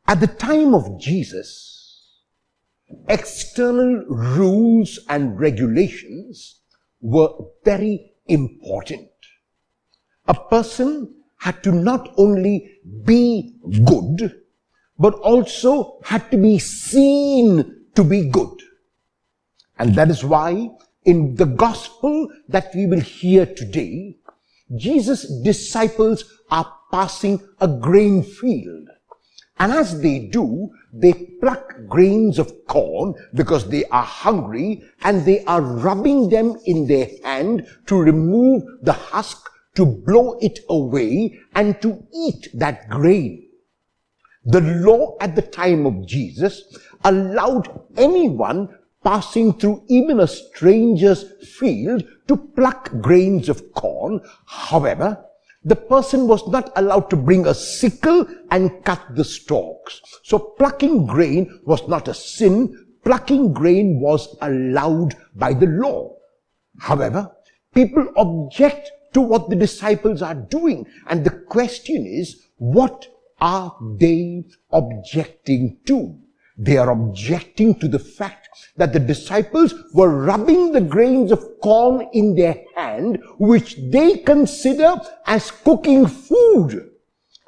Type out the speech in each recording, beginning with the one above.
At the time of Jesus, external rules and regulations were very important. A person had to not only be good, but also had to be seen to be good. And that is why in the gospel that we will hear today, Jesus' disciples are passing a grain field. And as they do, they pluck grains of corn because they are hungry, and they are rubbing them in their hand to remove the husk, to blow it away, and to eat that grain. The law at the time of Jesus allowed anyone passing through even a stranger's field to pluck grains of corn. However, the person was not allowed to bring a sickle and cut the stalks. So plucking grain was not a sin. Plucking grain was allowed by the law. However, people object to what the disciples are doing. And the question is, what are they objecting to? They are objecting to the fact that the disciples were rubbing the grains of corn in their hand, which they consider as cooking food.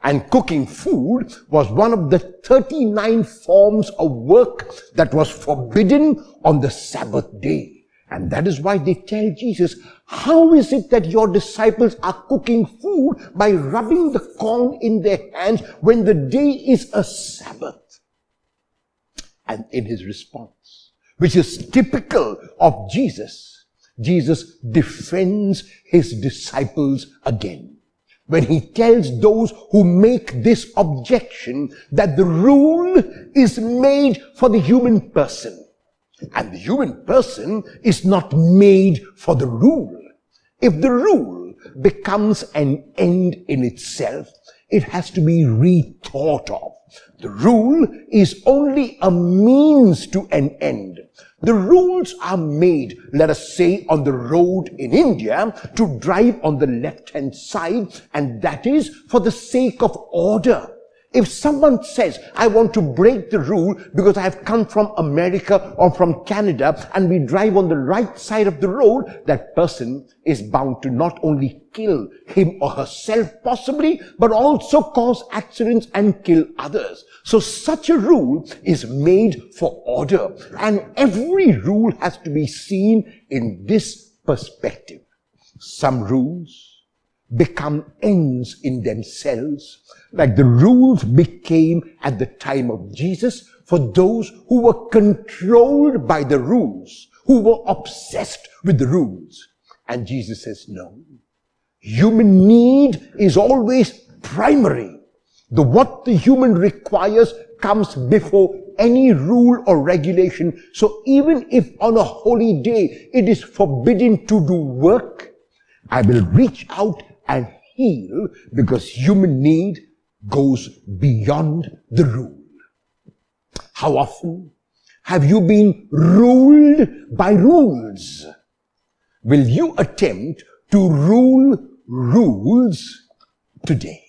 And cooking food was one of the 39 forms of work that was forbidden on the Sabbath day. And that is why they tell Jesus, how is it that your disciples are cooking food by rubbing the corn in their hands when the day is a Sabbath? And in his response, which is typical of Jesus, Jesus defends his disciples again. When he tells those who make this objection that the rule is made for the human person. And the human person is not made for the rule. If the rule becomes an end in itself, it has to be rethought of. The rule is only a means to an end. The rules are made, let us say, on the road in India to drive on the left-hand side, and that is for the sake of order. If someone says, I want to break the rule because I have come from America or from Canada, and we drive on the right side of the road, that person is bound to not only kill him or herself possibly, but also cause accidents and kill others. So such a rule is made for order, and every rule has to be seen in this perspective. Some rules become ends in themselves, like the rules became at the time of Jesus for those who were controlled by the rules, who were obsessed with the rules. And Jesus says, no. Human need is always primary. What the human requires comes before any rule or regulation. So even if on a holy day it is forbidden to do work, I will reach out and heal, because human need goes beyond the rule. How often have you been ruled by rules? Will you attempt to rule rules today?